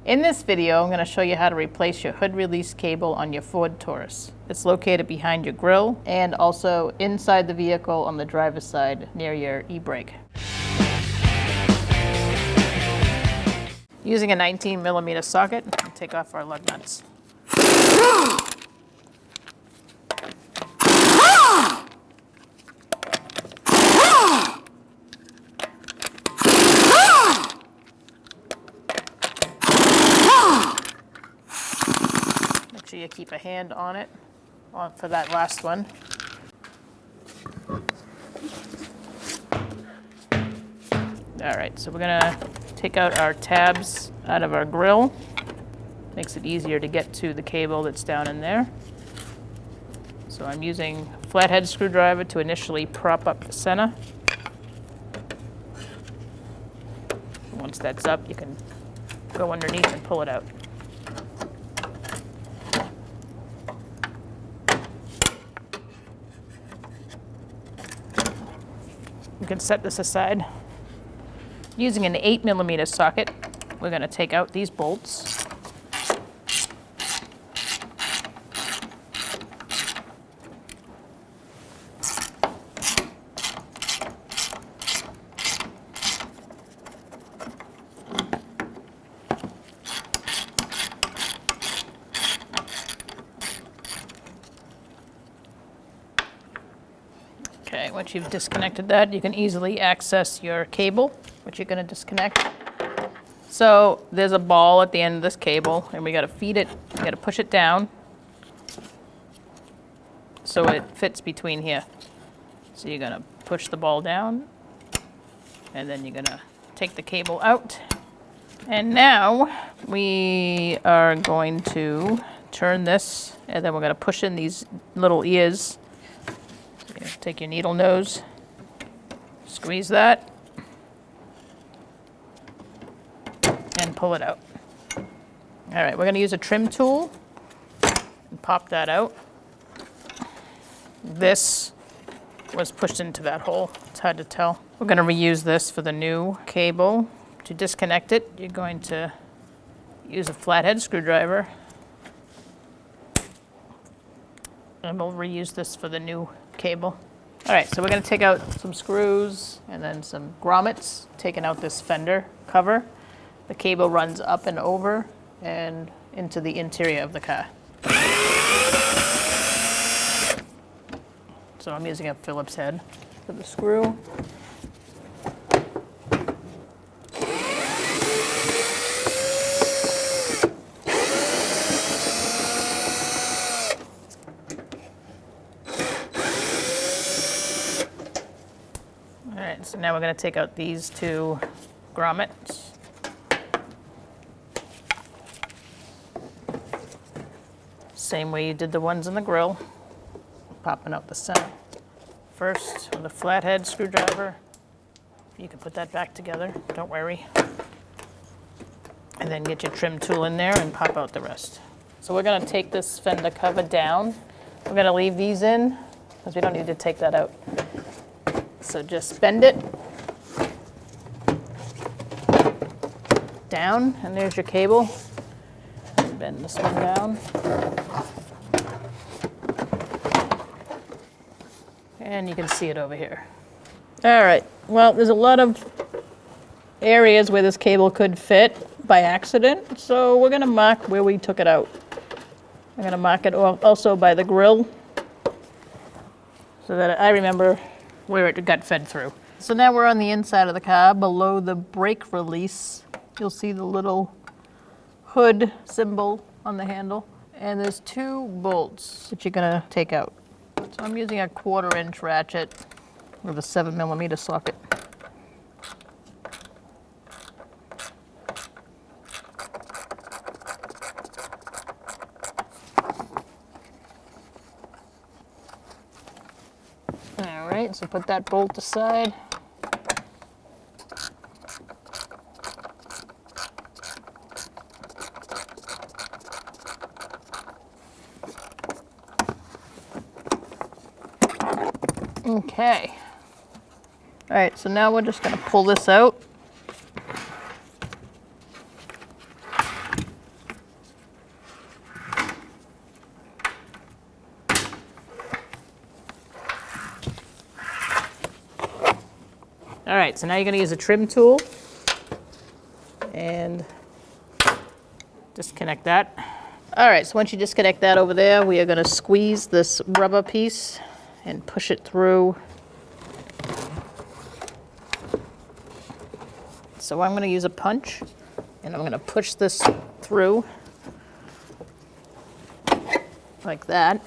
In this video, I'm going to show you how to replace your hood release cable on your Ford Taurus. It's located behind your grille and also inside the vehicle on the driver's side near your e-brake. Using a 19mm socket, we'll take off our lug nuts. Make sure you keep a hand on it for that last one. All right, so we're gonna take out our tabs out of our grill. Makes it easier to get to the cable that's down in there. So I'm using a flathead screwdriver to initially prop up the center. Once that's up, you can go underneath and pull it out. You can set this aside. Using an 8mm socket, we're going to take out these bolts. Okay, once you've disconnected that, you can easily access your cable, which you're going to disconnect. So there's a ball at the end of this cable, and we got to feed it, we got to push it down so it fits between here. So you're going to push the ball down, and then you're going to take the cable out. And now we are going to turn this, and then we're going to push in these little ears. Take your needle nose, squeeze that, and pull it out. All right, we're going to use a trim tool and pop that out. This was pushed into that hole. It's hard to tell. We're going to reuse this for the new cable. To disconnect it, you're going to use a flathead screwdriver. And we'll reuse this for the new cable. All right, so we're going to take out some screws and then some grommets, taking out this fender cover. The cable runs up and over and into the interior of the car. So I'm using a Phillips head for the screw. So now we're going to take out these two grommets. Same way you did the ones in the grill, popping out the center. First, with a flathead screwdriver, you can put that back together, don't worry. And then get your trim tool in there and pop out the rest. So we're going to take this fender cover down. We're going to leave these in because we don't need to take that out. So just bend it down, and there's your cable. Bend this one down. And you can see it over here. All right, well, there's a lot of areas where this cable could fit by accident, so we're gonna mark where we took it out. I'm gonna mark it also by the grill so that I remember where it got fed through. So now we're on the inside of the car. Below the brake release, you'll see the little hood symbol on the handle. And there's two bolts that you're gonna take out. So I'm using a 1/4" ratchet with a 7mm socket. All right, so put that bolt aside. Okay. All right, so now we're just going to pull this out. All right, so now you're gonna use a trim tool and disconnect that. All right, so once you disconnect that over there, we are gonna squeeze this rubber piece and push it through. So I'm gonna use a punch and I'm gonna push this through like that.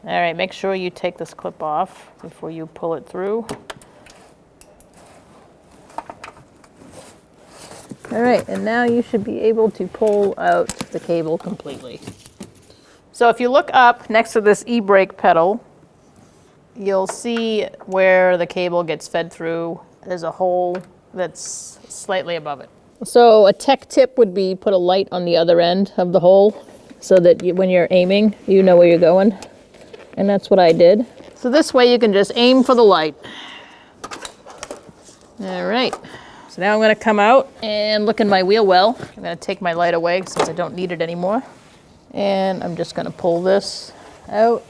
All right, make sure you take this clip off before you pull it through. All right, and now you should be able to pull out the cable completely. So if you look up next to this e-brake pedal, you'll see where the cable gets fed through. There's a hole that's slightly above it. So a tech tip would be put a light on the other end of the hole so that when you're aiming, you know where you're going. And that's what I did. So this way you can just aim for the light. All right. So now I'm going to come out and look in my wheel well. I'm going to take my light away since I don't need it anymore. And I'm just going to pull this out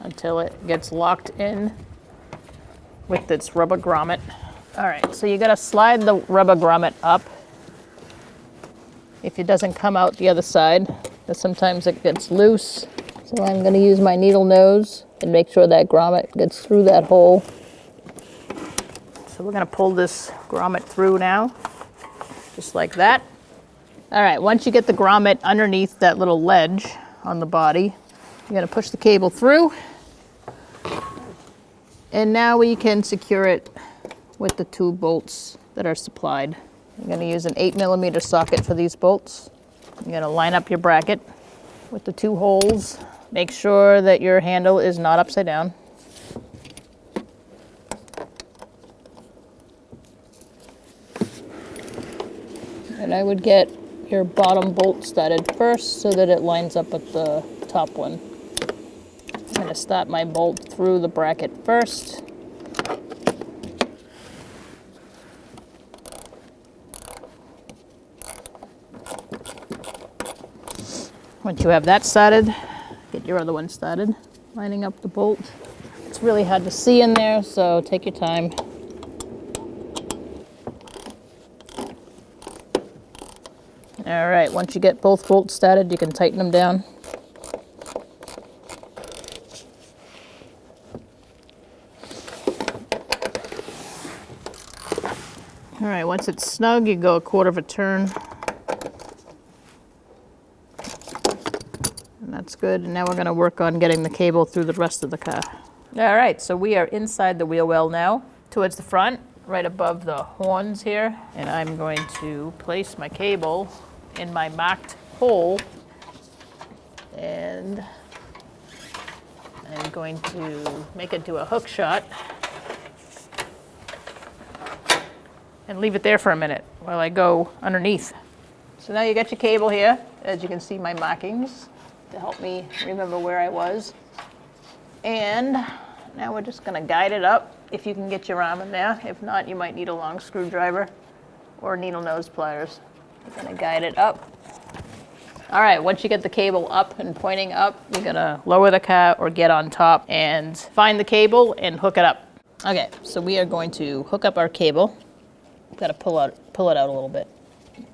until it gets locked in with its rubber grommet. All right, so you got to slide the rubber grommet up if it doesn't come out the other side, because sometimes it gets loose. So I'm going to use my needle nose and make sure that grommet gets through that hole. So we're going to pull this grommet through now, just like that. All right, once you get the grommet underneath that little ledge on the body, you're going to push the cable through. And now we can secure it with the 2 bolts that are supplied. I'm going to use an 8mm socket for these bolts. You're going to line up your bracket with the 2 holes. Make sure that your handle is not upside down. And I would get your bottom bolt studded first so that it lines up with the top one. I'm going to start my bolt through the bracket first. Once you have that started, get your other one started, lining up the bolt. It's really hard to see in there, so take your time. All right, once you get both bolts started, you can tighten them down. All right, once it's snug, you go a 1/4 of a turn. And that's good. And now we're going to work on getting the cable through the rest of the car. All right, so we are inside the wheel well now, towards the front, right above the horns here. And I'm going to place my cable in my marked hole. And I'm going to make it do a hook shot and leave it there for a minute while I go underneath. So now you got your cable here. As you can see, my markings to help me remember where I was. And now we're just gonna guide it up if you can get your arm in there. If not, you might need a long screwdriver or needle nose pliers. You're gonna guide it up. All right, once you get the cable up and pointing up, you're gonna lower the car or get on top and find the cable and hook it up. Okay, so we are going to hook up our cable. Got to pull it out a little bit.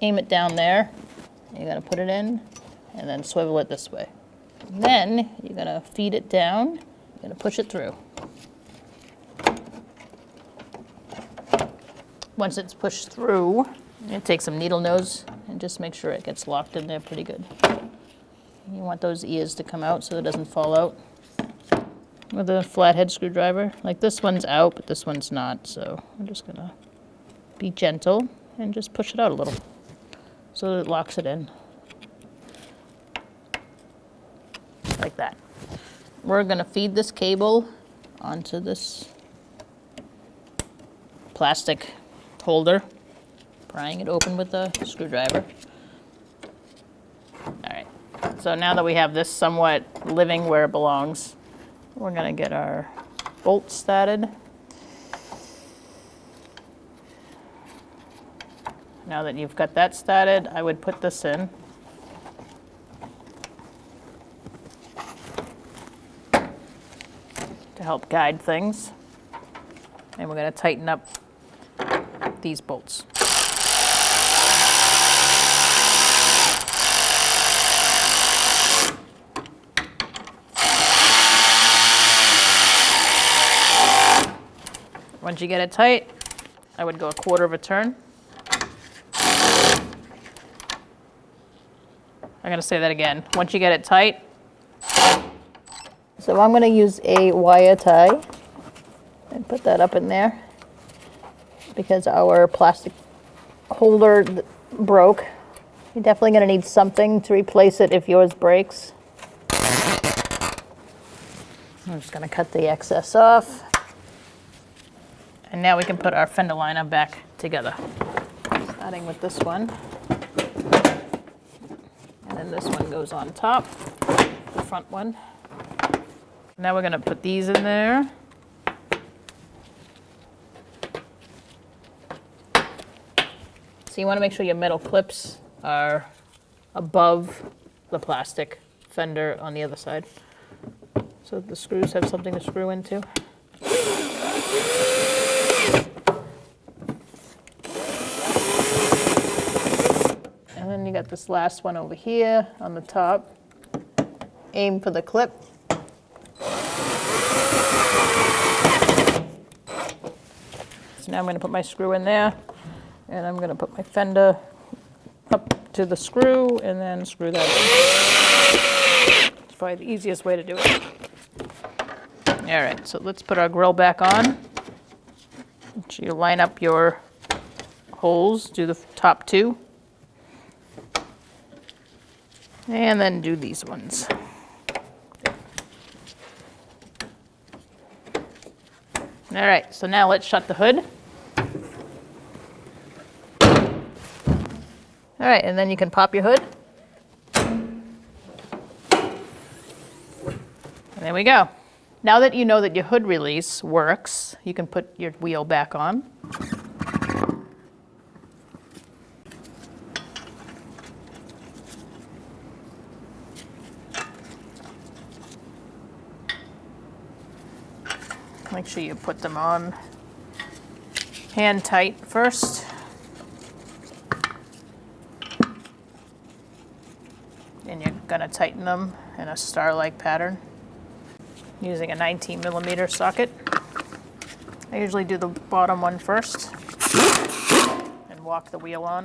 Aim it down there. You're going to put it in and then swivel it this way. And then you're going to feed it down. You're going to push it through. Once it's pushed through, you're going to take some needle nose and just make sure it gets locked in there pretty good. You want those ears to come out so it doesn't fall out. With a flathead screwdriver. Like this one's out, but this one's not, so I'm just going to be gentle and just push it out a little so that it locks it in. Like that. We're going to feed this cable onto this plastic holder, prying it open with a screwdriver. All right. So now that we have this somewhat living where it belongs, we're going to get our bolt started. Now that you've got that started, I would put this in. To to help guide things. And we're going to tighten up these bolts. Once you get it tight, I would go 1/4 of a turn. I'm going to say that again. Once you get it tight. So I'm going to use a wire tie and put that up in there because our plastic holder broke. You're definitely going to need something to replace it if yours breaks. I'm just going to cut the excess off. And now we can put our fender liner back together. Starting with this one. And then this one goes on top, the front one. Now we're going to put these in there. So you want to make sure your metal clips are above the plastic fender on the other side. So the screws have something to screw into. And then you got this last one over here on the top. Aim for the clip. So now I'm going to put my screw in there, and I'm going to put my fender up to the screw and then screw that in. It's probably the easiest way to do it. All right, so let's put our grill back on. So you line up your holes, do the top 2. And then do these ones. All right, so now let's shut the hood. All right, and then you can pop your hood. And there we go. Now that you know that your hood release works, you can put your wheel back on. Make sure you put them on hand tight first. And you're going to tighten them in a star-like pattern using a 19mm socket. I usually do the bottom one first and walk the wheel on.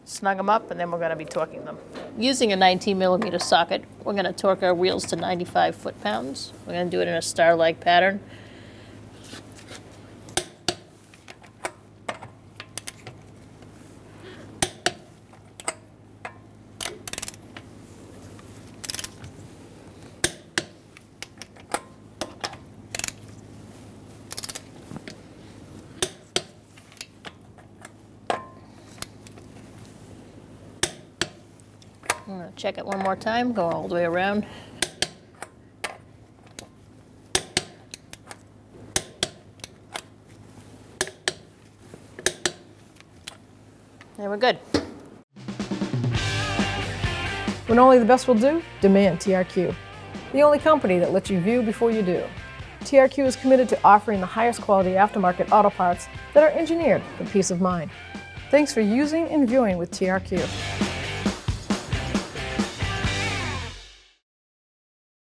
Snug them up, and then we're going to be torquing them. Using a 19mm socket, we're going to torque our wheels to 95 foot-pounds. We're going to do it in a star-like pattern. I'm going to check it one more time, go all the way around. And we're good. When only the best will do, demand TRQ. The only company that lets you view before you do. TRQ is committed to offering the highest quality aftermarket auto parts that are engineered for peace of mind. Thanks for using and viewing with TRQ.